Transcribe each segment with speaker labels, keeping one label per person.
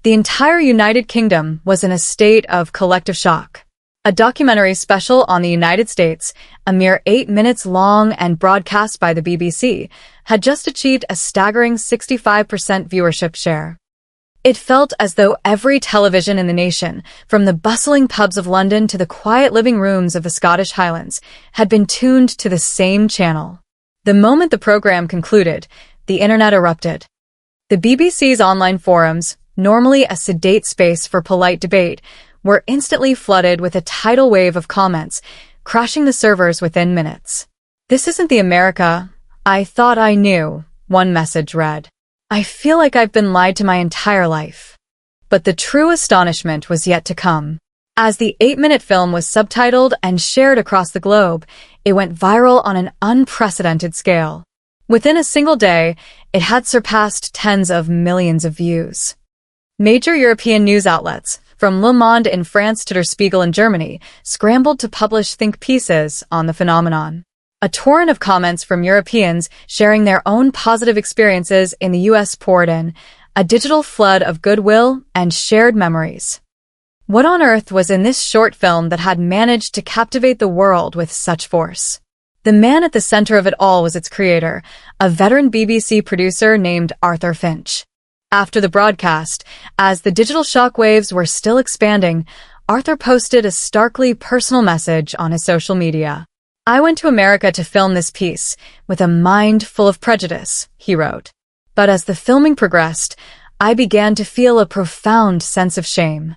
Speaker 1: The entire United Kingdom was in a state of collective shock. A documentary special on the United States, a mere 8 minutes long and broadcast by the BBC, had just achieved a staggering 65% viewership share. It felt as though every television in the nation, from the bustling pubs of London to the quiet living rooms of the Scottish Highlands, had been tuned to the same channel. The moment the program concluded, the internet erupted. The BBC's online forums, normally a sedate space for polite debate, were instantly flooded with a tidal wave of comments, crashing the servers within minutes. "This isn't the America I thought I knew," one message read. "I feel like I've been lied to my entire life." But the true astonishment was yet to come. As the 8-minute film was subtitled and shared across the globe, it went viral on an unprecedented scale. Within a single day, it had surpassed tens of millions of views. Major European news outlets, from Le Monde in France to Der Spiegel in Germany, scrambled to publish think pieces on the phenomenon. A torrent of comments from Europeans sharing their own positive experiences in the US poured in, a digital flood of goodwill and shared memories. What on earth was in this short film that had managed to captivate the world with such force? The man at the center of it all was its creator, a veteran BBC producer named Arthur Finch. After the broadcast, as the digital shockwaves were still expanding, Arthur posted a starkly personal message on his social media. "I went to America to film this piece, with a mind full of prejudice," he wrote. "But as the filming progressed, I began to feel a profound sense of shame."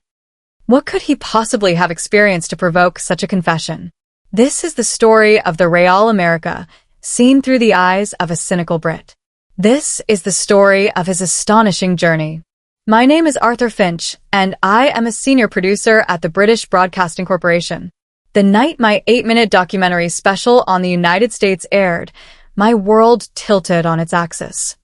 Speaker 1: What could he possibly have experienced to provoke such a confession? This is the story of the Real America, seen through the eyes of a cynical Brit. This is the story of his astonishing journey. My name is Arthur Finch, and I am a senior producer at the British Broadcasting Corporation. The night my 8-minute documentary special on the United States aired, my world tilted on its axis.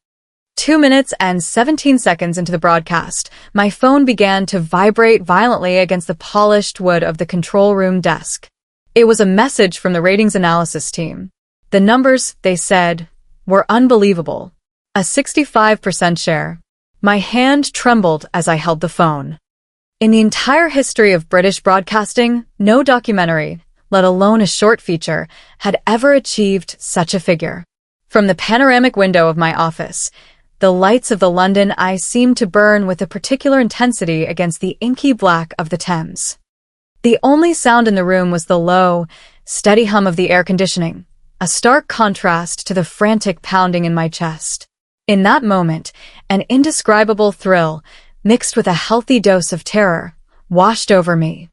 Speaker 1: 2 minutes and 17 seconds into the broadcast, my phone began to vibrate violently against the polished wood of the control room desk. It was a message from the ratings analysis team. The numbers, they said, were unbelievable. A 65% share. My hand trembled as I held the phone. In the entire history of British broadcasting, no documentary, let alone a short feature, had ever achieved such a figure. From the panoramic window of my office, the lights of the London Eye seemed to burn with a particular intensity against the inky black of the Thames. The only sound in the room was the low, steady hum of the air conditioning, a stark contrast to the frantic pounding in my chest. In that moment, an indescribable thrill, mixed with a healthy dose of terror, washed over me.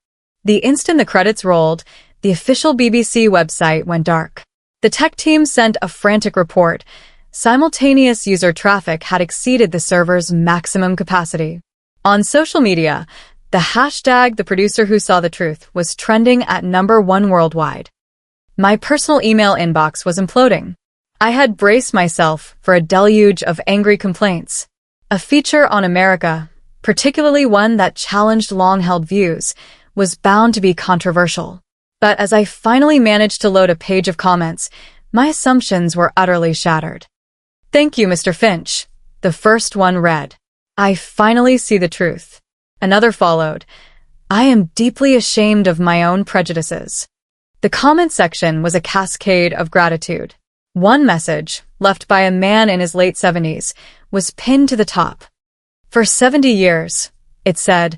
Speaker 1: The instant the credits rolled, the official BBC website went dark. The tech team sent a frantic report. Simultaneous user traffic had exceeded the server's maximum capacity. On social media, the hashtag #TheProducerWhoSawTheTruth was trending at #1 worldwide. My personal email inbox was imploding. I had braced myself for a deluge of angry complaints. A feature on America, particularly one that challenged long-held views, was bound to be controversial. But as I finally managed to load a page of comments, my assumptions were utterly shattered. "Thank you, Mr. Finch," the first one read. "I finally see the truth." Another followed. "I am deeply ashamed of my own prejudices." The comment section was a cascade of gratitude. One message, left by a man in his late 70s, was pinned to the top. "For 70 years," it said,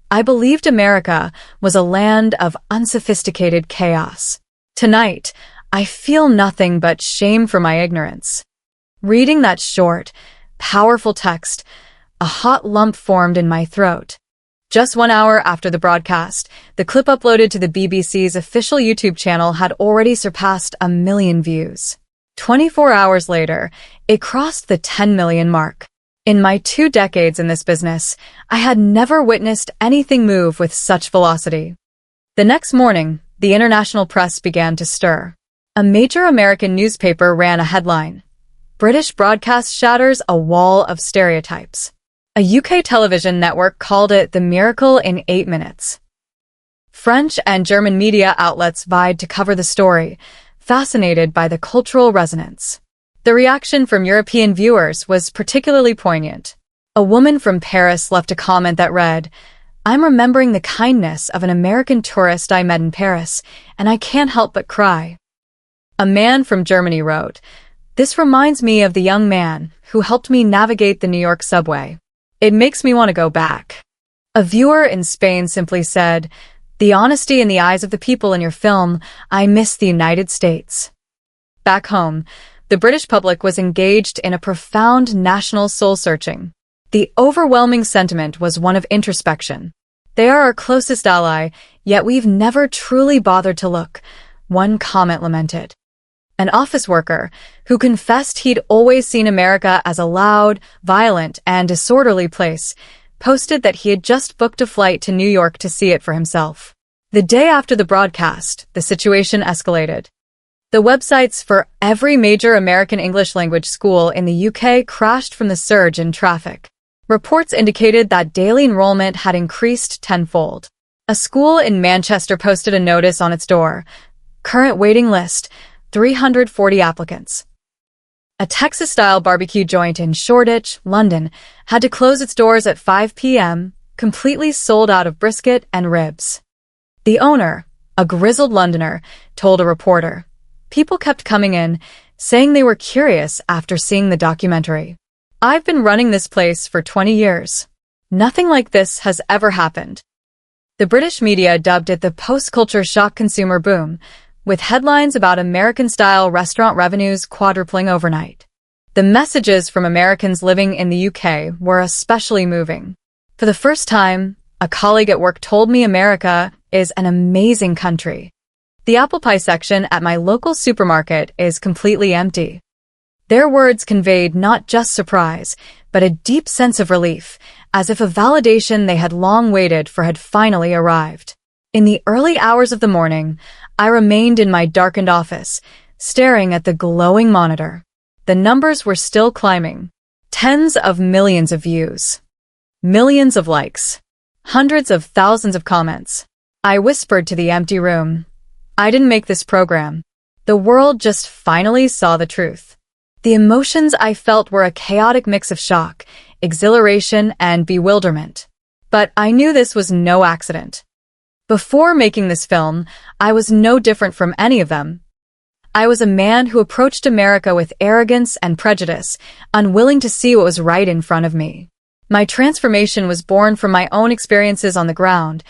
Speaker 1: "I believed America was a land of unsophisticated chaos. Tonight, I feel nothing but shame for my ignorance." Reading that short, powerful text, a hot lump formed in my throat. Just 1 hour after the broadcast, the clip uploaded to the BBC's official YouTube channel had already surpassed 1 million views. 24 hours later, it crossed the 10 million mark. In my 2 decades in this business, I had never witnessed anything move with such velocity. The next morning, the international press began to stir. A major American newspaper ran a headline: "British broadcast shatters a wall of stereotypes." A UK television network called it the miracle in 8 minutes. French and German media outlets vied to cover the story, fascinated by the cultural resonance. The reaction from European viewers was particularly poignant. A woman from Paris left a comment that read, "I'm remembering the kindness of an American tourist I met in Paris, and I can't help but cry." A man from Germany wrote, "This reminds me of the young man who helped me navigate the New York subway. It makes me want to go back." A viewer in Spain simply said, "The honesty in the eyes of the people in your film, I miss the United States." Back home, the British public was engaged in a profound national soul-searching. The overwhelming sentiment was one of introspection. "They are our closest ally, yet we've never truly bothered to look," one comment lamented. An office worker, who confessed he'd always seen America as a loud, violent, and disorderly place, posted that he had just booked a flight to New York to see it for himself. The day after the broadcast, the situation escalated. The websites for every major American English language school in the UK crashed from the surge in traffic. Reports indicated that daily enrollment had increased tenfold. A school in Manchester posted a notice on its door, "Current waiting list, 340 applicants." A Texas-style barbecue joint in Shoreditch, London, had to close its doors at 5 p.m., completely sold out of brisket and ribs. The owner, a grizzled Londoner, told a reporter, "People kept coming in, saying they were curious after seeing the documentary. I've been running this place for 20 years. Nothing like this has ever happened." The British media dubbed it the post-culture shock consumer boom, with headlines about American-style restaurant revenues quadrupling overnight. The messages from Americans living in the UK were especially moving. "For the first time, a colleague at work told me America is an amazing country. The apple pie section at my local supermarket is completely empty." Their words conveyed not just surprise, but a deep sense of relief, as if a validation they had long waited for had finally arrived. In the early hours of the morning, I remained in my darkened office, staring at the glowing monitor. The numbers were still climbing. Tens of millions of views. Millions of likes. Hundreds of thousands of comments. I whispered to the empty room, "I didn't make this program." The world just finally saw the truth. The emotions I felt were a chaotic mix of shock, exhilaration, and bewilderment. But I knew this was no accident. Before making this film, I was no different from any of them. I was a man who approached America with arrogance and prejudice, unwilling to see what was right in front of me. My transformation was born from my own experiences on the ground,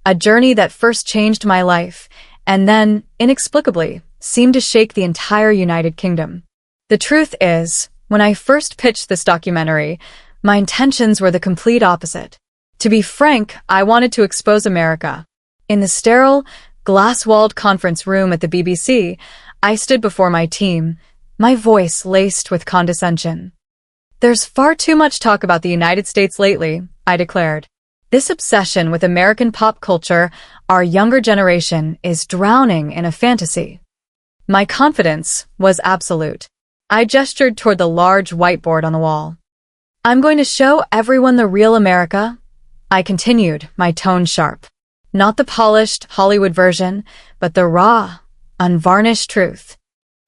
Speaker 1: a journey that first changed my life, and then, inexplicably, seemed to shake the entire United Kingdom. The truth is, when I first pitched this documentary, my intentions were the complete opposite. To be frank, I wanted to expose America. In the sterile, glass-walled conference room at the BBC, I stood before my team, my voice laced with condescension. "There's far too much talk about the United States lately," I declared. "This obsession with American pop culture, our younger generation, is drowning in a fantasy." My confidence was absolute. I gestured toward the large whiteboard on the wall. "I'm going to show everyone the real America," I continued, my tone sharp. "Not the polished Hollywood version, but the raw, unvarnished truth."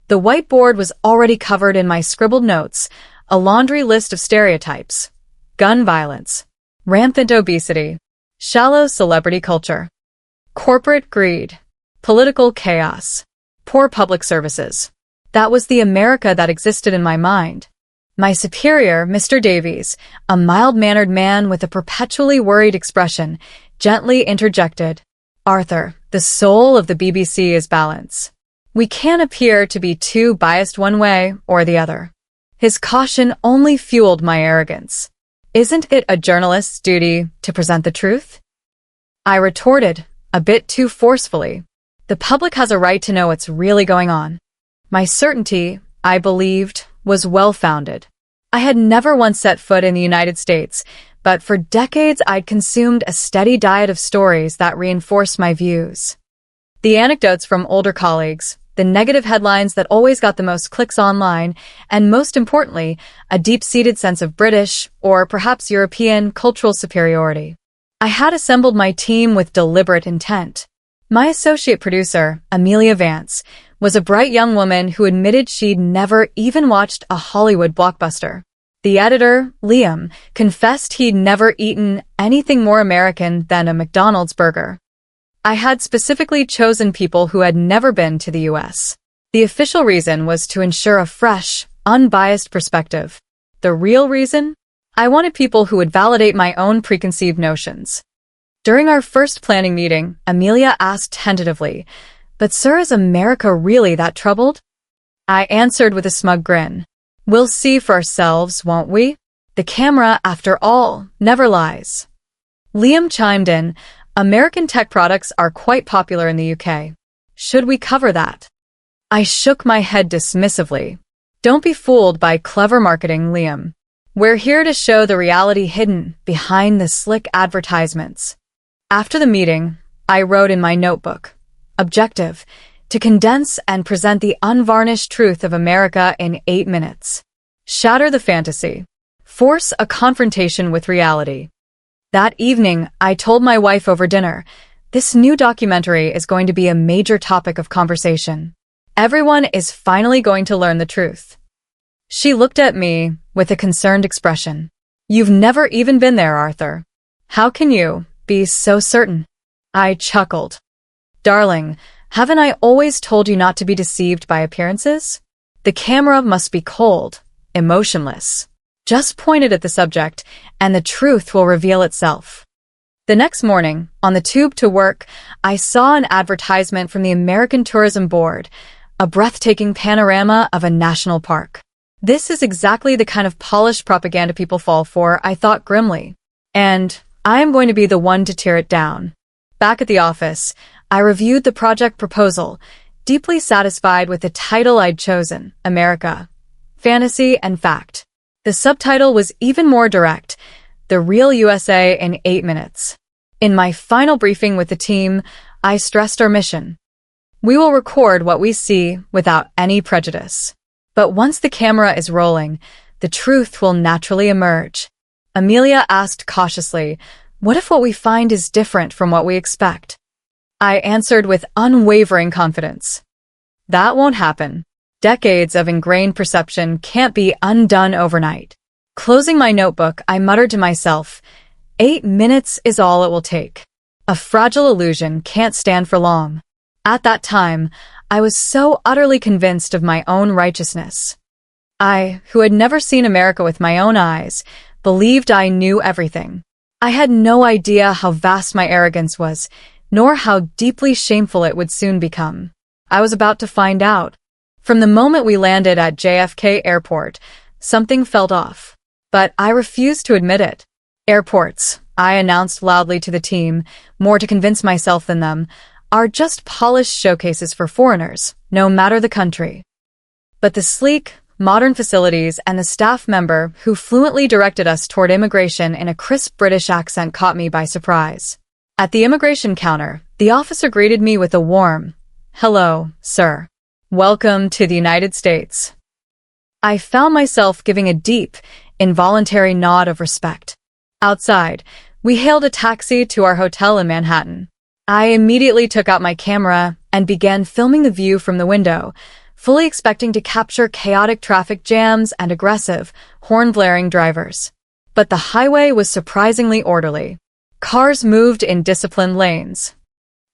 Speaker 1: The whiteboard was already covered in my scribbled notes, a laundry list of stereotypes: gun violence, rampant obesity, shallow celebrity culture, corporate greed, political chaos, poor public services. That was the America that existed in my mind. My superior, Mr. Davies, a mild-mannered man with a perpetually worried expression, gently interjected, "Arthur, the soul of the BBC is balance. We can't appear to be too biased one way or the other." His caution only fueled my arrogance. "Isn't it a journalist's duty to present the truth?" I retorted, a bit too forcefully. "The public has a right to know what's really going on." My certainty, I believed, was well-founded. I had never once set foot in the United States, but for decades I'd consumed a steady diet of stories that reinforced my views. The anecdotes from older colleagues, the negative headlines that always got the most clicks online, and most importantly, a deep-seated sense of British, or perhaps European, cultural superiority. I had assembled my team with deliberate intent. My associate producer, Amelia Vance, was a bright young woman who admitted she'd never even watched a Hollywood blockbuster. The editor, Liam, confessed he'd never eaten anything more American than a McDonald's burger. I had specifically chosen people who had never been to the US. The official reason was to ensure a fresh, unbiased perspective. The real reason? I wanted people who would validate my own preconceived notions. During our first planning meeting, Amelia asked tentatively, "But sir, is America really that troubled?" I answered with a smug grin. "We'll see for ourselves, won't we? The camera, after all, never lies." Liam chimed in, "American tech products are quite popular in the UK. Should we cover that?" I shook my head dismissively. "Don't be fooled by clever marketing, Liam. We're here to show the reality hidden behind the slick advertisements." After the meeting, I wrote in my notebook, "Objective, to condense and present the unvarnished truth of America in 8 minutes. Shatter the fantasy. Force a confrontation with reality." That evening, I told my wife over dinner, "This new documentary is going to be a major topic of conversation. Everyone is finally going to learn the truth." She looked at me with a concerned expression. "You've never even been there, Arthur. How can you be so certain?" I chuckled. "Darling, haven't I always told you not to be deceived by appearances? The camera must be cold, emotionless. Just point it at the subject, and the truth will reveal itself." The next morning, on the tube to work, I saw an advertisement from the American Tourism Board, a breathtaking panorama of a national park. This is exactly the kind of polished propaganda people fall for, I thought grimly. And I am going to be the one to tear it down. Back at the office, I reviewed the project proposal, deeply satisfied with the title I'd chosen, America, Fantasy and Fact. The subtitle was even more direct, The Real USA in 8 Minutes. In my final briefing with the team, I stressed our mission. We will record what we see without any prejudice. But once the camera is rolling, the truth will naturally emerge. Amelia asked cautiously, "What if what we find is different from what we expect?" I answered with unwavering confidence. "That won't happen. Decades of ingrained perception can't be undone overnight." Closing my notebook, I muttered to myself, 8 minutes is all it will take. A fragile illusion can't stand for long. At that time, I was so utterly convinced of my own righteousness. I, who had never seen America with my own eyes, believed I knew everything. I had no idea how vast my arrogance was, nor how deeply shameful it would soon become. I was about to find out. From the moment we landed at JFK Airport, something felt off. But I refused to admit it. Airports, I announced loudly to the team, more to convince myself than them, are just polished showcases for foreigners, no matter the country. But the sleek, modern facilities and the staff member who fluently directed us toward immigration in a crisp British accent caught me by surprise. At the immigration counter, the officer greeted me with a warm, "Hello, sir. Welcome to the United States." I found myself giving a deep, involuntary nod of respect. Outside, we hailed a taxi to our hotel in Manhattan. I immediately took out my camera and began filming the view from the window, fully expecting to capture chaotic traffic jams and aggressive, horn-blaring drivers. But the highway was surprisingly orderly. Cars moved in disciplined lanes.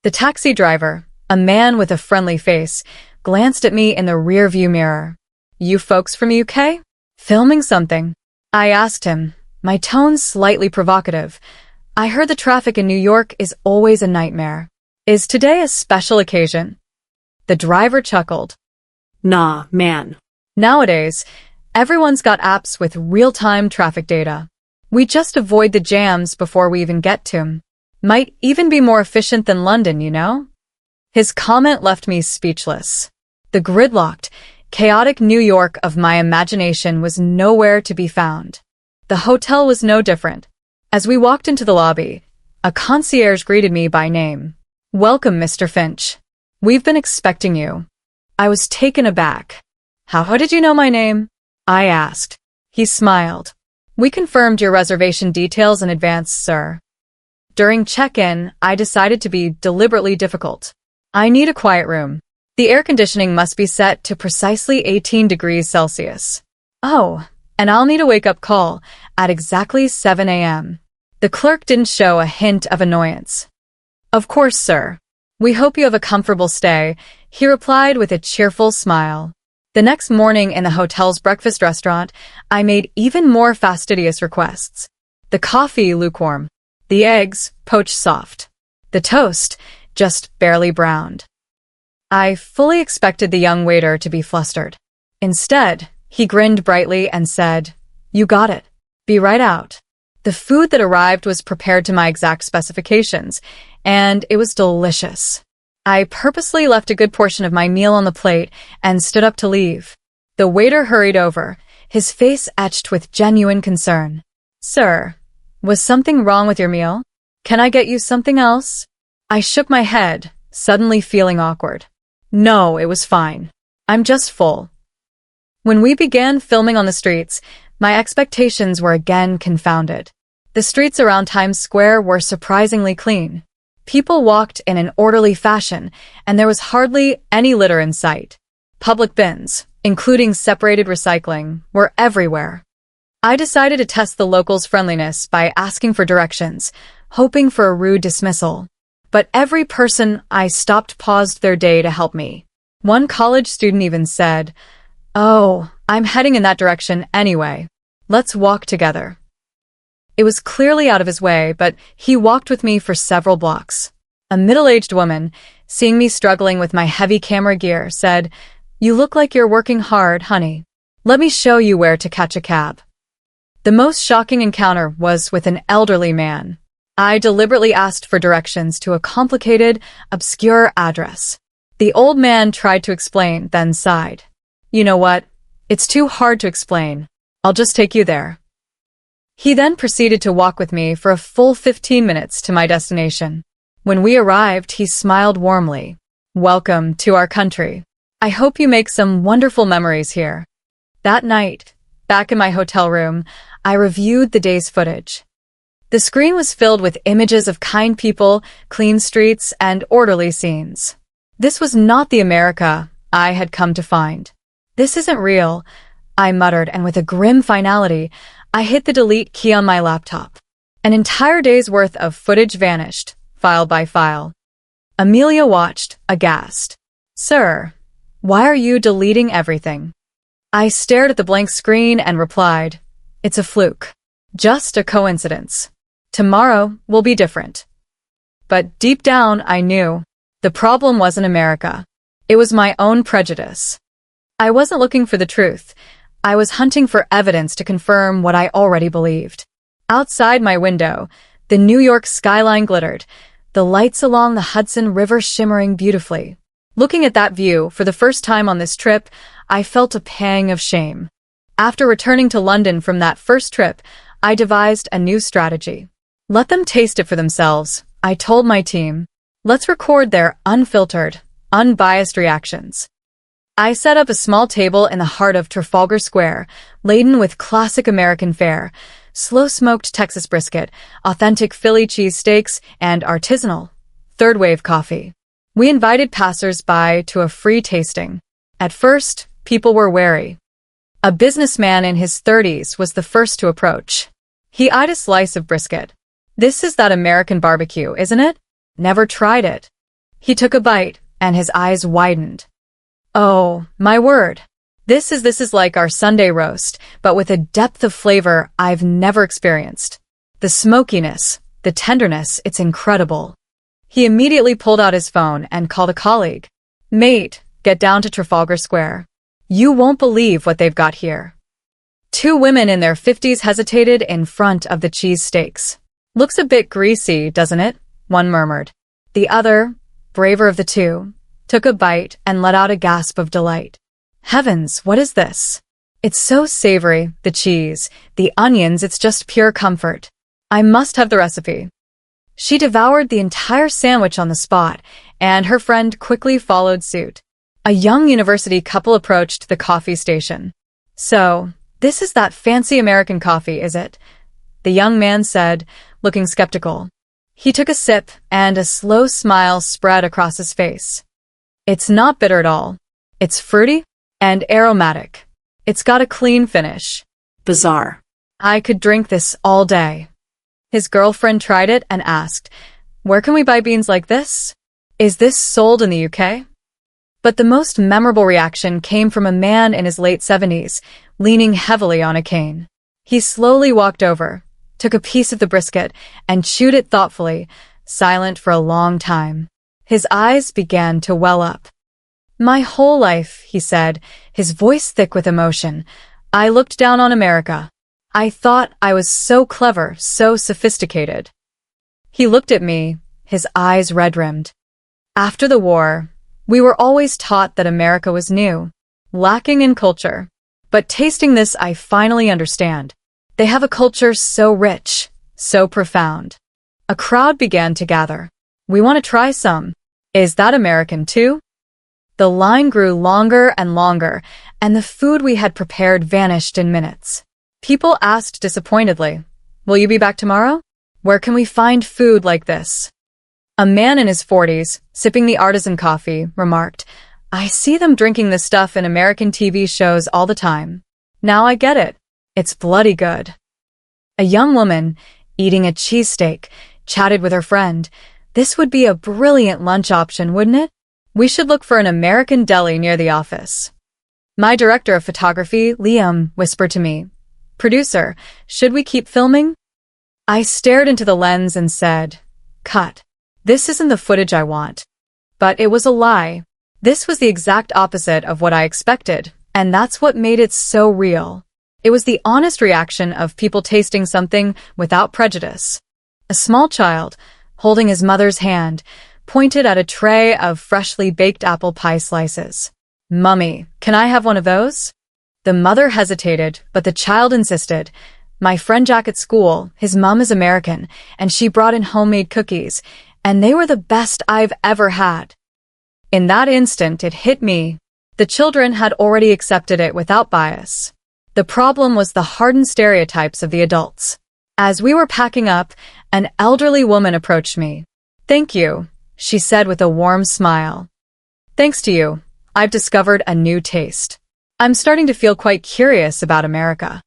Speaker 1: The taxi driver, a man with a friendly face, glanced at me in the rear-view mirror. "You folks from UK? Filming something?" I asked him, my tone slightly provocative. I heard the traffic in New York is always a nightmare. "Is today a special occasion?" The driver chuckled.
Speaker 2: "Nah, man.
Speaker 1: Nowadays, everyone's got apps with real-time traffic data. We just avoid the jams before we even get to 'em. Might even be more efficient than London, you know?" His comment left me speechless. The gridlocked, chaotic New York of my imagination was nowhere to be found. The hotel was no different. As we walked into the lobby, a concierge greeted me by name. "Welcome, Mr. Finch. We've been expecting you." I was taken aback. How did you know my name?" I asked. He smiled. "We confirmed your reservation details in advance, sir." During check-in, I decided to be deliberately difficult. "I need a quiet room. The air conditioning must be set to precisely 18 degrees Celsius." "Oh, and I'll need a wake-up call at exactly 7 a.m. The clerk didn't show a hint of annoyance. Of course, sir. We hope you have a comfortable stay, he replied with a cheerful smile. The next morning in the hotel's breakfast restaurant, I made even more fastidious requests. The coffee lukewarm. The eggs poached soft. The toast just barely browned. I fully expected the young waiter to be flustered. Instead, he grinned brightly and said, "You got it. Be right out." The food that arrived was prepared to my exact specifications, and it was delicious. I purposely left a good portion of my meal on the plate and stood up to leave. The waiter hurried over, his face etched with genuine concern. "Sir, was something wrong with your meal? Can I get you something else?" I shook my head, suddenly feeling awkward. "No, it was fine. I'm just full." When we began filming on the streets, my expectations were again confounded. The streets around Times Square were surprisingly clean. People walked in an orderly fashion, and there was hardly any litter in sight. Public bins, including separated recycling, were everywhere. I decided to test the locals' friendliness by asking for directions, hoping for a rude dismissal. But every person I stopped paused their day to help me. One college student even said, "Oh, I'm heading in that direction anyway. Let's walk together." It was clearly out of his way, but he walked with me for several blocks. A middle-aged woman, seeing me struggling with my heavy camera gear, said, "You look like you're working hard, honey. Let me show you where to catch a cab." The most shocking encounter was with an elderly man. I deliberately asked for directions to a complicated, obscure address. The old man tried to explain, then sighed. "You know what? It's too hard to explain. I'll just take you there." He then proceeded to walk with me for a full 15 minutes to my destination. When we arrived, he smiled warmly. "Welcome to our country. I hope you make some wonderful memories here." That night, back in my hotel room, I reviewed the day's footage. The screen was filled with images of kind people, clean streets, and orderly scenes. This was not the America I had come to find. "This isn't real," I muttered, and with a grim finality, I hit the delete key on my laptop. An entire day's worth of footage vanished, file by file. Amelia watched, aghast. "Sir, why are you deleting everything?" I stared at the blank screen and replied, "It's a fluke. Just a coincidence. Tomorrow will be different." But deep down, I knew the problem wasn't America. It was my own prejudice. I wasn't looking for the truth. I was hunting for evidence to confirm what I already believed. Outside my window, the New York skyline glittered, the lights along the Hudson River shimmering beautifully. Looking at that view for the first time on this trip, I felt a pang of shame. After returning to London from that first trip, I devised a new strategy. Let them taste it for themselves, I told my team. Let's record their unfiltered, unbiased reactions. I set up a small table in the heart of Trafalgar Square, laden with classic American fare, slow-smoked Texas brisket, authentic Philly cheesesteaks, and artisanal, third-wave coffee. We invited passers-by to a free tasting. At first, people were wary. A businessman in his 30s was the first to approach. He eyed a slice of brisket. "This is that American barbecue, isn't it? Never tried it." He took a bite, and his eyes widened. "Oh, my word. This is like our Sunday roast, but with a depth of flavor I've never experienced. The smokiness, the tenderness, it's incredible." He immediately pulled out his phone and called a colleague. "Mate, get down to Trafalgar Square. You won't believe what they've got here." Two women in their 50s hesitated in front of the cheesesteaks. "Looks a bit greasy, doesn't it?" one murmured. The other, braver of the two, took a bite and let out a gasp of delight. "Heavens, what is this? It's so savory, the cheese, the onions, it's just pure comfort. I must have the recipe." She devoured the entire sandwich on the spot, and her friend quickly followed suit. A young university couple approached the coffee station. "So, this is that fancy American coffee, is it?" the young man said, looking skeptical. He took a sip, and a slow smile spread across his face. "It's not bitter at all. It's fruity and aromatic. It's got a clean finish.
Speaker 2: Bizarre.
Speaker 1: I could drink this all day. His girlfriend tried it and asked, "Where can we buy beans like this? Is this sold in the UK?" But the most memorable reaction came from a man in his late 70s, leaning heavily on a cane. He slowly walked over, took a piece of the brisket, and chewed it thoughtfully, silent for a long time. His eyes began to well up. "My whole life," he said, his voice thick with emotion, "I looked down on America. I thought I was so clever, so sophisticated." He looked at me, his eyes red-rimmed. "After the war, we were always taught that America was new, lacking in culture. But tasting this, I finally understand. They have a culture so rich, so profound." A crowd began to gather. "We want to try some. Is that American too?" The line grew longer and longer, and the food we had prepared vanished in minutes. People asked disappointedly, "Will you be back tomorrow? Where can we find food like this?" A man in his 40s, sipping the artisan coffee, remarked, "I see them drinking this stuff in American TV shows all the time. Now I get it. It's bloody good." A young woman, eating a cheesesteak, chatted with her friend. "This would be a brilliant lunch option, wouldn't it? We should look for an American deli near the office." My director of photography, Liam, whispered to me, "Producer, should we keep filming?" I stared into the lens and said, "Cut. This isn't the footage I want." But it was a lie. This was the exact opposite of what I expected, and that's what made it so real. It was the honest reaction of people tasting something without prejudice. A small child, holding his mother's hand, pointed at a tray of freshly baked apple pie slices. "Mummy, can I have one of those?" The mother hesitated, but the child insisted. "My friend Jack at school, his mom is American, and she brought in homemade cookies, and they were the best I've ever had." In that instant, it hit me. The children had already accepted it without bias. The problem was the hardened stereotypes of the adults. As we were packing up, an elderly woman approached me. "Thank you," she said with a warm smile. "Thanks to you, I've discovered a new taste. I'm starting to feel quite curious about America."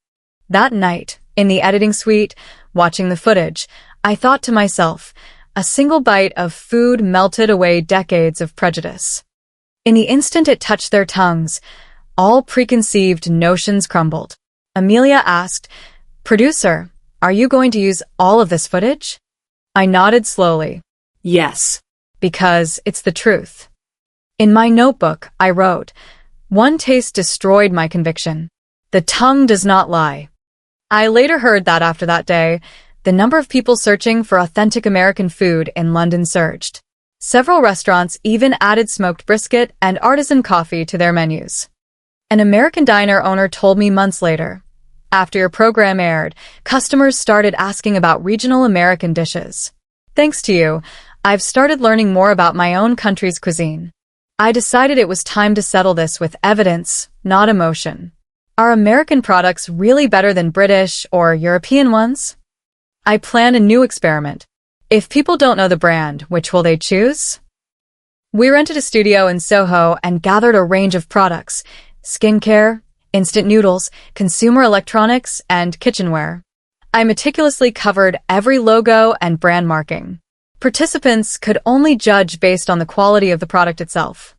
Speaker 1: That night, in the editing suite, watching the footage, I thought to myself, a single bite of food melted away decades of prejudice. In the instant it touched their tongues, all preconceived notions crumbled. Amelia asked, "Producer, are you going to use all of this footage?" I nodded slowly.
Speaker 2: Yes.
Speaker 1: Because it's the truth. In my notebook, I wrote, "One taste destroyed my conviction. The tongue does not lie." I later heard that after that day, the number of people searching for authentic American food in London surged. Several restaurants even added smoked brisket and artisan coffee to their menus. An American diner owner told me months later, "After your program aired, customers started asking about regional American dishes. Thanks to you, I've started learning more about my own country's cuisine. I decided it was time to settle this with evidence, not emotion. Are American products really better than British or European ones?" I plan a new experiment. If people don't know the brand, which will they choose? We rented a studio in Soho and gathered a range of products: skincare, instant noodles, consumer electronics, and kitchenware. I meticulously covered every logo and brand marking. Participants could only judge based on the quality of the product itself.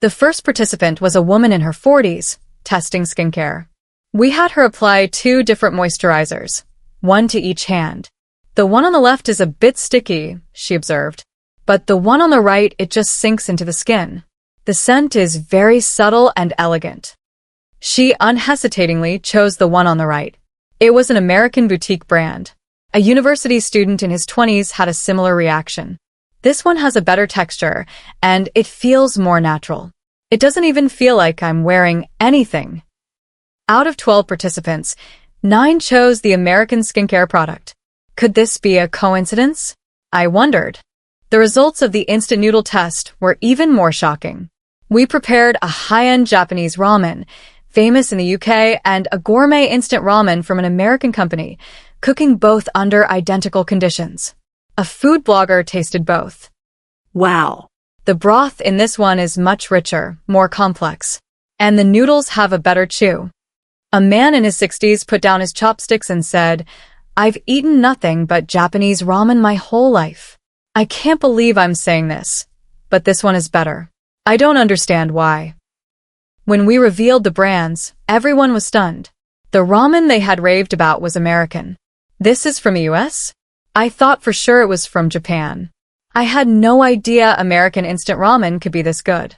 Speaker 1: The first participant was a woman in her 40s, testing skincare. We had her apply 2 different moisturizers, one to each hand. "The one on the left is a bit sticky," she observed, "but the one on the right, it just sinks into the skin. The scent is very subtle and elegant." She unhesitatingly chose the one on the right. It was an American boutique brand. A university student in his 20s had a similar reaction. "This one has a better texture, and it feels more natural. It doesn't even feel like I'm wearing anything." Out of 12 participants, 9 chose the American skincare product. Could this be a coincidence? I wondered. The results of the instant noodle test were even more shocking. We prepared a high-end Japanese ramen, famous in the UK, and a gourmet instant ramen from an American company, cooking both under identical conditions. A food blogger tasted both.
Speaker 2: Wow.
Speaker 1: The broth in this one is much richer, more complex, and the noodles have a better chew. A man in his 60s put down his chopsticks and said, "I've eaten nothing but Japanese ramen my whole life. I can't believe I'm saying this, but this one is better. I don't understand why." When we revealed the brands, everyone was stunned. The ramen they had raved about was American. "This is from the US? I thought for sure it was from Japan. I had no idea American instant ramen could be this good."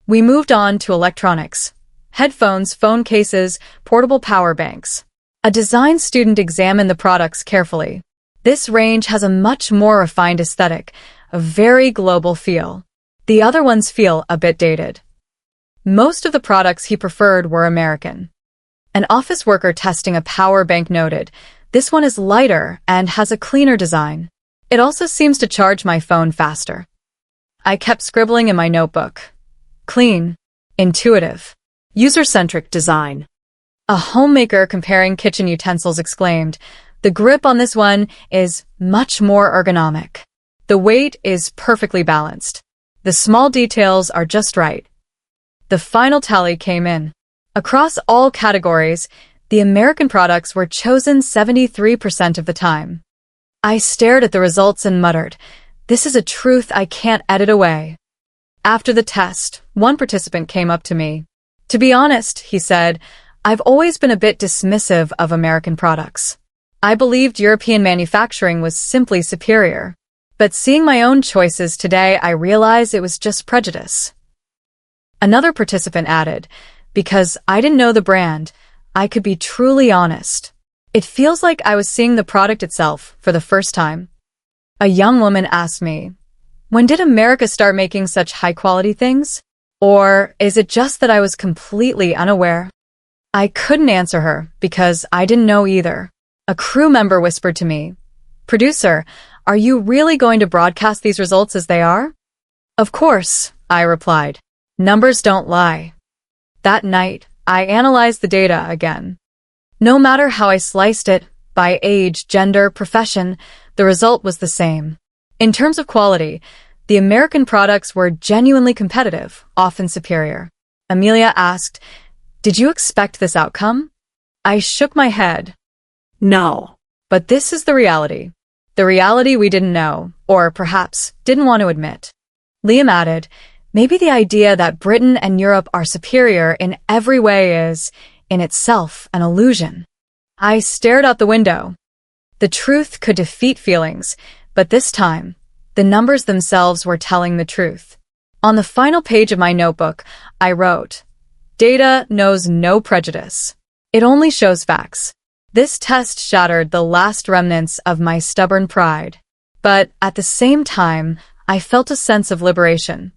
Speaker 1: We moved on to electronics. Headphones, phone cases, portable power banks. A design student examined the products carefully. This range has a much more refined aesthetic, a very global feel. The other ones feel a bit dated. Most of the products he preferred were American. An office worker testing a power bank noted, "This one is lighter and has a cleaner design. It also seems to charge my phone faster." I kept scribbling in my notebook. Clean, intuitive, user-centric design. A homemaker comparing kitchen utensils exclaimed, "The grip on this one is much more ergonomic. The weight is perfectly balanced. The small details are just right." The final tally came in. Across all categories, the American products were chosen 73% of the time. I stared at the results and muttered, "This is a truth I can't edit away." After the test, one participant came up to me. "To be honest," he said, "I've always been a bit dismissive of American products. I believed European manufacturing was simply superior. But seeing my own choices today, I realize it was just prejudice." Another participant added, "Because I didn't know the brand, I could be truly honest. It feels like I was seeing the product itself for the first time." A young woman asked me, "When did America start making such high-quality things? Or is it just that I was completely unaware?" I couldn't answer her because I didn't know either. A crew member whispered to me, "Producer, are you really going to broadcast these results as they are?" "Of course," I replied. "Numbers don't lie." That night, I analyzed the data again. No matter how I sliced it, by age, gender, profession, the result was the same. In terms of quality, the American products were genuinely competitive, often superior. Amelia asked, "Did you expect this outcome?" I shook my head.
Speaker 2: No.
Speaker 1: But this is the reality. The reality we didn't know, or perhaps didn't want to admit. Liam added, "Maybe the idea that Britain and Europe are superior in every way is, in itself, an illusion." I stared out the window. The truth could defeat feelings, but this time, the numbers themselves were telling the truth. On the final page of my notebook, I wrote, "Data knows no prejudice. It only shows facts." This test shattered the last remnants of my stubborn pride. But at the same time, I felt a sense of liberation.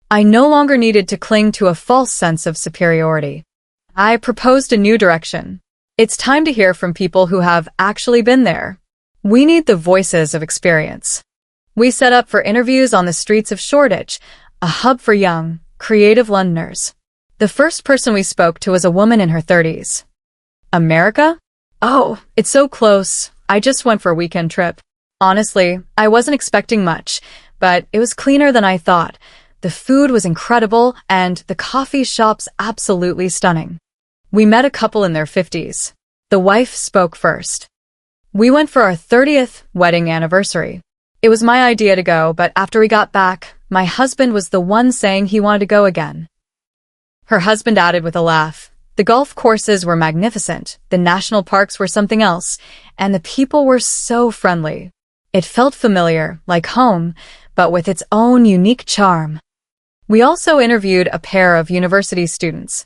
Speaker 1: I no longer needed to cling to a false sense of superiority. I proposed a new direction. It's time to hear from people who have actually been there. We need the voices of experience. We set up for interviews on the streets of Shoreditch, a hub for young, creative Londoners. The first person we spoke to was a woman in her 30s. "America? Oh, it's so close. I just went for a weekend trip. Honestly, I wasn't expecting much, but it was cleaner than I thought. The food was incredible, and the coffee shops absolutely stunning." We met a couple in their 50s. The wife spoke first. "We went for our 30th wedding anniversary. It was my idea to go, but after we got back, my husband was the one saying he wanted to go again." Her husband added with a laugh, "The golf courses were magnificent, the national parks were something else, and the people were so friendly. It felt familiar, like home, but with its own unique charm." We also interviewed a pair of university students.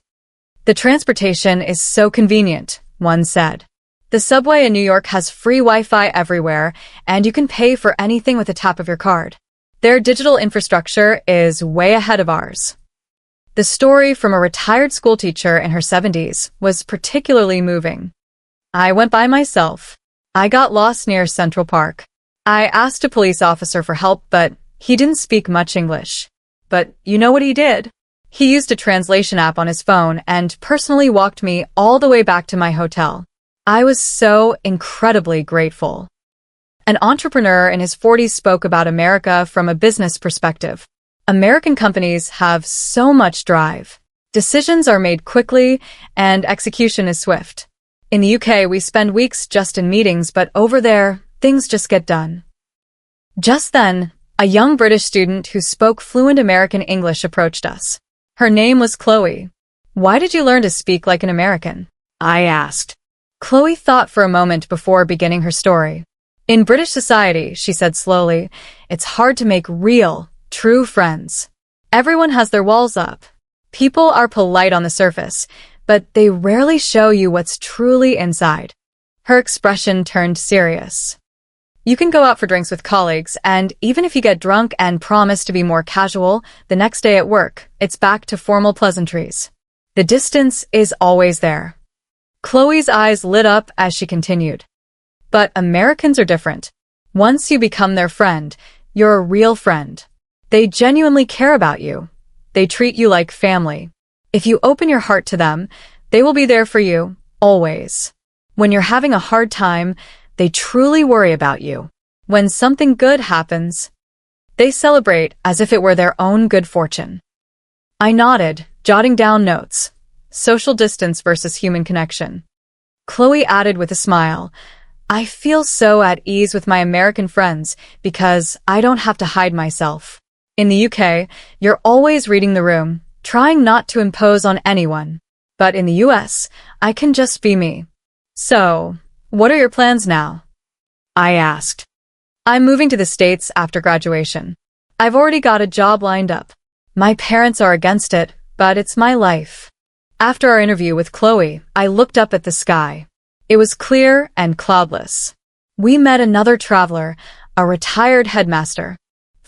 Speaker 1: "The transportation is so convenient," one said. "The subway in New York has free Wi-Fi everywhere, and you can pay for anything with a tap of your card. Their digital infrastructure is way ahead of ours." The story from a retired schoolteacher in her 70s was particularly moving. "I went by myself. I got lost near Central Park. I asked a police officer for help, but he didn't speak much English. But you know what he did? He used a translation app on his phone and personally walked me all the way back to my hotel. I was so incredibly grateful." An entrepreneur in his 40s spoke about America from a business perspective. "American companies have so much drive. Decisions are made quickly, and execution is swift. In the UK, we spend weeks just in meetings, but over there, things just get done. Just then, a young British student who spoke fluent American English approached us. Her name was Chloe. "Why did you learn to speak like an American?"
Speaker 2: I asked.
Speaker 1: Chloe thought for a moment before beginning her story. "In British society," she said slowly, "it's hard to make real, true friends. Everyone has their walls up. People are polite on the surface, but they rarely show you what's truly inside." Her expression turned serious. "You can go out for drinks with colleagues, and even if you get drunk and promise to be more casual, the next day at work, it's back to formal pleasantries. The distance is always there." Chloe's eyes lit up as she continued. "But Americans are different. Once you become their friend, you're a real friend. They genuinely care about you. They treat you like family. If you open your heart to them, they will be there for you, always. When you're having a hard time, they truly worry about you. When something good happens, they celebrate as if it were their own good fortune." I nodded, jotting down notes. Social distance versus human connection. Chloe added with a smile, "I feel so at ease with my American friends because I don't have to hide myself. In the UK, you're always reading the room, trying not to impose on anyone. But in the US, I can just be me." "So, what are your plans now?" I asked. "I'm moving to the States after graduation. I've already got a job lined up. My parents are against it, but it's my life." After our interview with Chloe, I looked up at the sky. It was clear and cloudless. We met another traveler, a retired headmaster.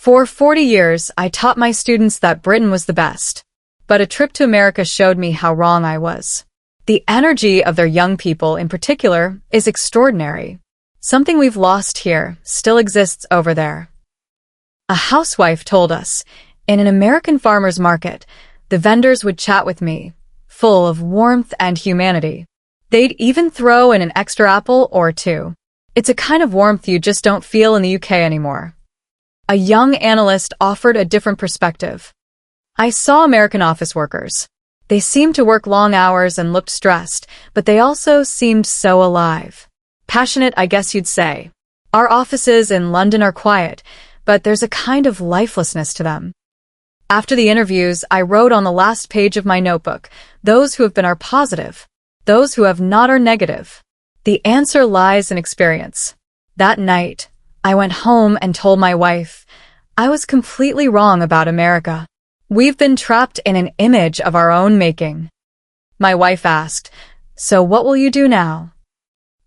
Speaker 1: For 40 years, I taught my students that Britain was the best. But a trip to America showed me how wrong I was. The energy of their young people in particular is extraordinary. Something we've lost here still exists over there. A housewife told us, in an American farmer's market, the vendors would chat with me, full of warmth and humanity. They'd even throw in an extra apple or two. It's a kind of warmth you just don't feel in the UK anymore. A young analyst offered a different perspective. "I saw American office workers. They seemed to work long hours and looked stressed, but they also seemed so alive. Passionate, I guess you'd say. Our offices in London are quiet, but there's a kind of lifelessness to them." After the interviews, I wrote on the last page of my notebook, "Those who have been are positive. Those who have not are negative. The answer lies in experience." That night, I went home and told my wife, I was completely wrong about America. We've been trapped in an image of our own making. My wife asked, "So what will you do now?"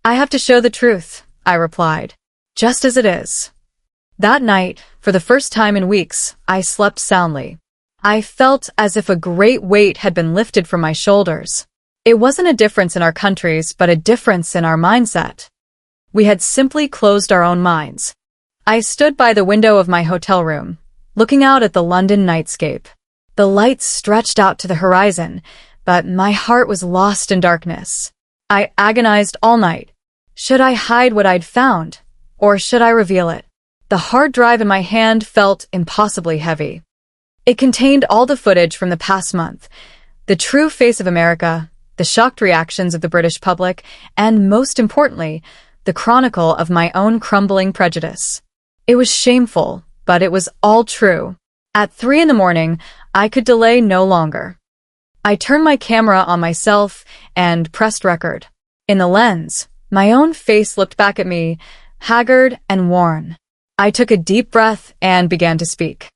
Speaker 1: "I have to show the truth," I replied, "just as it is." That night, for the first time in weeks, I slept soundly. I felt as if a great weight had been lifted from my shoulders. It wasn't a difference in our countries, but a difference in our mindset. We had simply closed our own minds. I stood by the window of my hotel room, looking out at the London nightscape. The lights stretched out to the horizon, but my heart was lost in darkness. I agonized all night. Should I hide what I'd found, or should I reveal it? The hard drive in my hand felt impossibly heavy. It contained all the footage from the past month, the true face of America, the shocked reactions of the British public, and most importantly, the chronicle of my own crumbling prejudice. It was shameful, but it was all true. At 3 a.m, I could delay no longer. I turned my camera on myself and pressed record. In the lens, my own face looked back at me, haggard and worn. I took a deep breath and began to speak.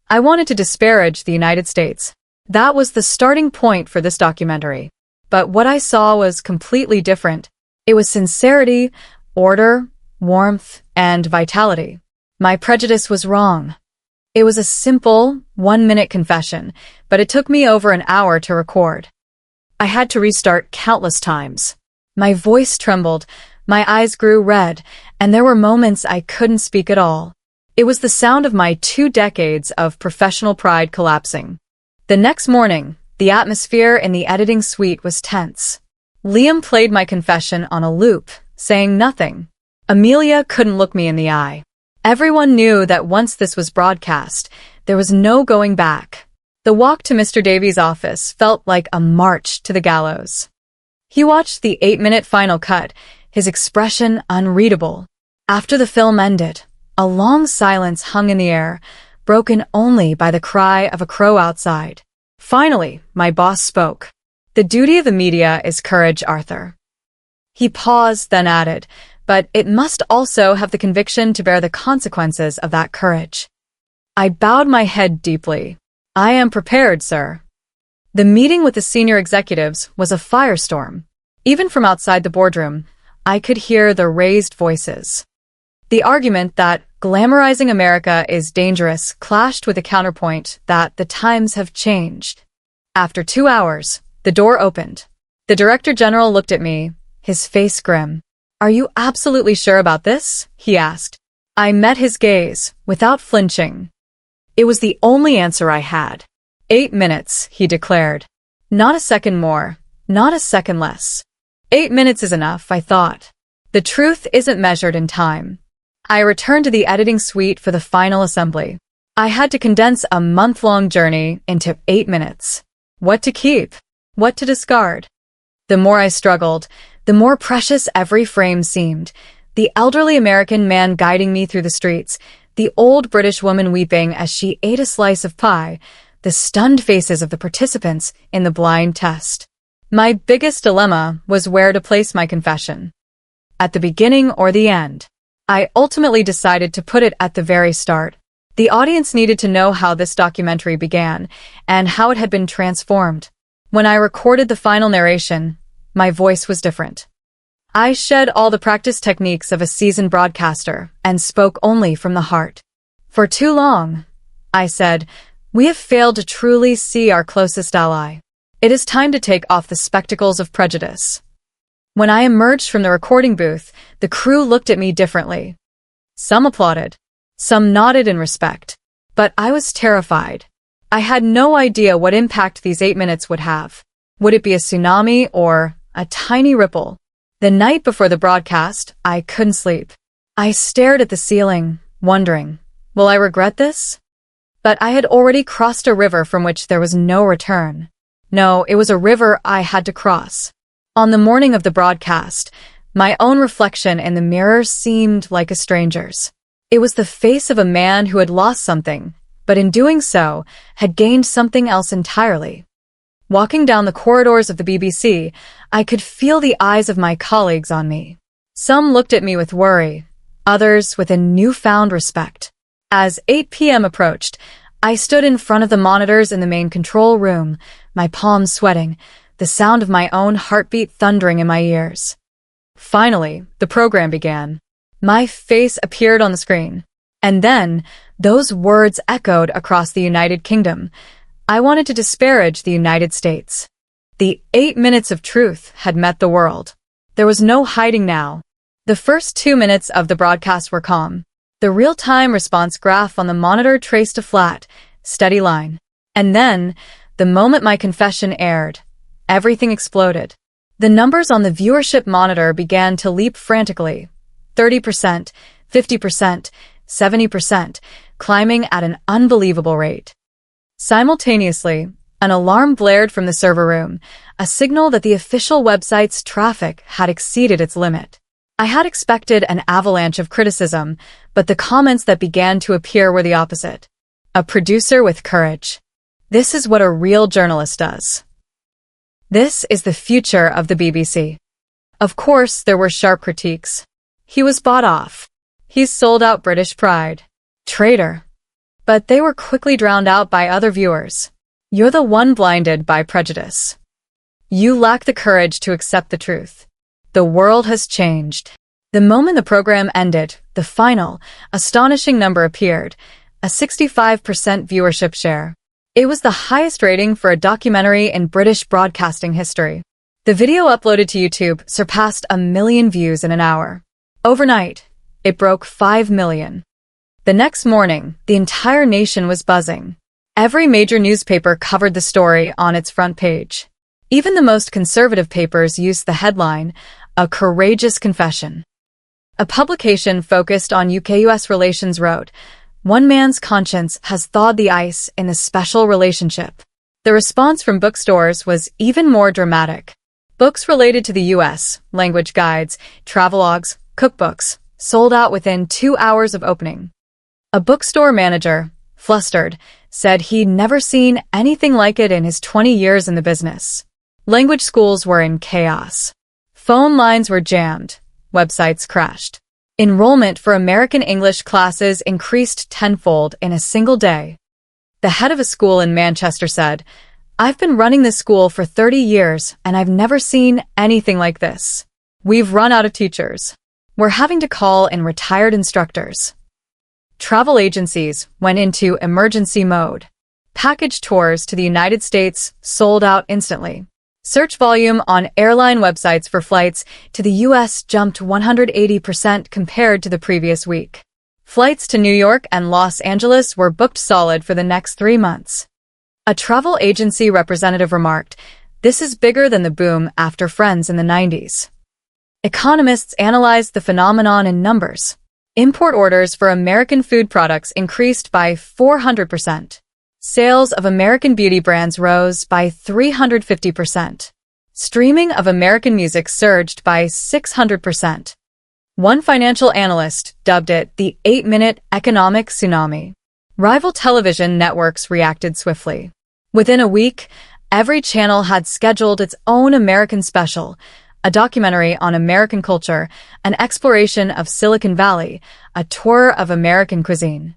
Speaker 1: I wanted to disparage the United States. That was the starting point for this documentary. But what I saw was completely different. It was sincerity, order, warmth, and vitality. My prejudice was wrong. It was a simple, 1-minute confession, but it took me over an hour to record. I had to restart countless times. My voice trembled, my eyes grew red, and there were moments I couldn't speak at all. It was the sound of my 2 decades of professional pride collapsing. The next morning, the atmosphere in the editing suite was tense. Liam played my confession on a loop, saying nothing. Amelia couldn't look me in the eye. Everyone knew that once this was broadcast, there was no going back. The walk to Mr. Davies' office felt like a march to the gallows. He watched the 8-minute final cut, his expression unreadable. After the film ended, a long silence hung in the air, broken only by the cry of a crow outside. Finally, my boss spoke. "The duty of the media is courage, Arthur." He paused, then added, "But it must also have the conviction to bear the consequences of that courage." I bowed my head deeply. "I am prepared, sir." The meeting with the senior executives was a firestorm. Even from outside the boardroom, I could hear the raised voices. The argument that glamorizing America is dangerous clashed with a counterpoint that the times have changed. After 2 hours, the door opened. The Director General looked at me, his face grim. "Are you absolutely sure about this?" he asked. I met his gaze, without flinching. It was the only answer I had. 8 minutes, he declared. Not a second more, not a second less. 8 minutes is enough, I thought. The truth isn't measured in time. I returned to the editing suite for the final assembly. I had to condense a month-long journey into 8 minutes. What to keep? What to discard? The more I struggled, the more precious every frame seemed. The elderly American man guiding me through the streets, the old British woman weeping as she ate a slice of pie, the stunned faces of the participants in the blind test. My biggest dilemma was where to place my confession. At the beginning or the end. I ultimately decided to put it at the very start. The audience needed to know how this documentary began and how it had been transformed. When I recorded the final narration, my voice was different. I shed all the practice techniques of a seasoned broadcaster and spoke only from the heart. For too long, I said, we have failed to truly see our closest ally. It is time to take off the spectacles of prejudice. When I emerged from the recording booth, the crew looked at me differently. Some applauded. Some nodded in respect. But I was terrified. I had no idea what impact these 8 minutes would have. Would it be a tsunami or a tiny ripple? The night before the broadcast, I couldn't sleep. I stared at the ceiling, wondering, will I regret this? But I had already crossed a river from which there was no return. No, it was a river I had to cross. On the morning of the broadcast, my own reflection in the mirror seemed like a stranger's. It was the face of a man who had lost something, but in doing so, had gained something else entirely. Walking down the corridors of the BBC, I could feel the eyes of my colleagues on me. Some looked at me with worry, others with a newfound respect. As 8 p.m. approached, I stood in front of the monitors in the main control room, my palms sweating, the sound of my own heartbeat thundering in my ears. Finally, the program began. My face appeared on the screen. And then, those words echoed across the United Kingdom. I wanted to disparage the United States. The 8 minutes of truth had met the world. There was no hiding now. The first 2 minutes of the broadcast were calm. The real-time response graph on the monitor traced a flat, steady line. And then, the moment my confession aired, everything exploded. The numbers on the viewership monitor began to leap frantically. 30%, 50%, 70%, climbing at an unbelievable rate. Simultaneously, an alarm blared from the server room, a signal that the official website's traffic had exceeded its limit. I had expected an avalanche of criticism, but the comments that began to appear were the opposite. A producer with courage. This is what a real journalist does. This is the future of the BBC. Of course, there were sharp critiques. He was bought off. He's sold out British pride. Traitor. But they were quickly drowned out by other viewers. You're the one blinded by prejudice. You lack the courage to accept the truth. The world has changed. The moment the program ended, the final, astonishing number appeared, a 65% viewership share. It was the highest rating for a documentary in British broadcasting history. The video uploaded to YouTube surpassed 1 million views in an hour. Overnight, it broke 5 million. The next morning, the entire nation was buzzing. Every major newspaper covered the story on its front page. Even the most conservative papers used the headline, "A Courageous Confession." A publication focused on UK-US relations wrote, One man's conscience has thawed the ice in this special relationship. The response from bookstores was even more dramatic. Books related to the U.S., language guides, travelogues, cookbooks, sold out within 2 hours of opening. A bookstore manager, flustered, said he'd never seen anything like it in his 20 years in the business. Language schools were in chaos. Phone lines were jammed. Websites crashed. Enrollment for American English classes increased tenfold in a single day. The head of a school in Manchester said, "I've been running this school for 30 years and I've never seen anything like this. We've run out of teachers. We're having to call in retired instructors." Travel agencies went into emergency mode. Package tours to the United States sold out instantly. Search volume on airline websites for flights to the U.S. jumped 180% compared to the previous week. Flights to New York and Los Angeles were booked solid for the next 3 months. A travel agency representative remarked, "This is bigger than the boom after Friends in the 90s. Economists analyzed the phenomenon in numbers. Import orders for American food products increased by 400%. Sales of American beauty brands rose by 350%. Streaming of American music surged by 600%. One financial analyst dubbed it the 8-minute economic tsunami. Rival television networks reacted swiftly. Within a week, every channel had scheduled its own American special, a documentary on American culture, an exploration of Silicon Valley, a tour of American cuisine.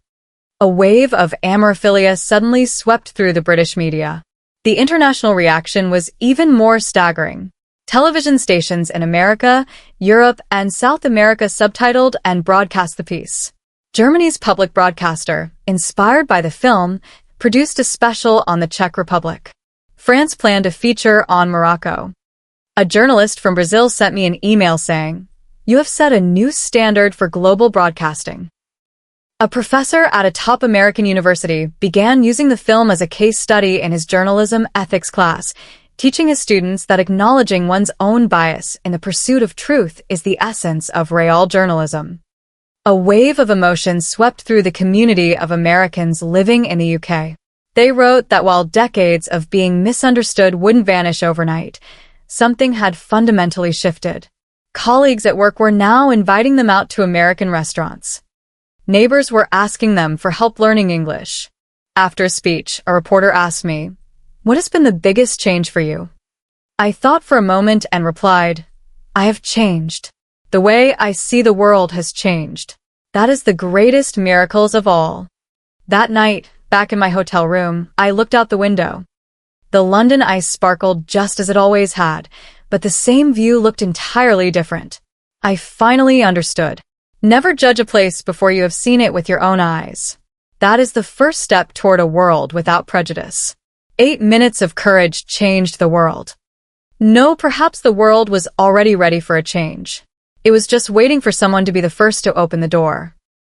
Speaker 1: A wave of Amorophilia suddenly swept through the British media. The international reaction was even more staggering. Television stations in America, Europe, and South America subtitled and broadcast the piece. Germany's public broadcaster, inspired by the film, produced a special on the Czech Republic. France planned a feature on Morocco. A journalist from Brazil sent me an email saying, "You have set a new standard for global broadcasting." A professor at a top American university began using the film as a case study in his journalism ethics class, teaching his students that acknowledging one's own bias in the pursuit of truth is the essence of real journalism. A wave of emotion swept through the community of Americans living in the UK. They wrote that while decades of being misunderstood wouldn't vanish overnight, something had fundamentally shifted. Colleagues at work were now inviting them out to American restaurants. Neighbors were asking them for help learning English. After a speech, a reporter asked me, "What has been the biggest change for you?" I thought for a moment and replied, "I have changed. The way I see the world has changed. That is the greatest miracles of all." That night, back in my hotel room, I looked out the window. The London ice sparkled just as it always had, but the same view looked entirely different. I finally understood. Never judge a place before you have seen it with your own eyes. That is the first step toward a world without prejudice. 8 minutes of courage changed the world. No, perhaps the world was already ready for a change. It was just waiting for someone to be the first to open the door.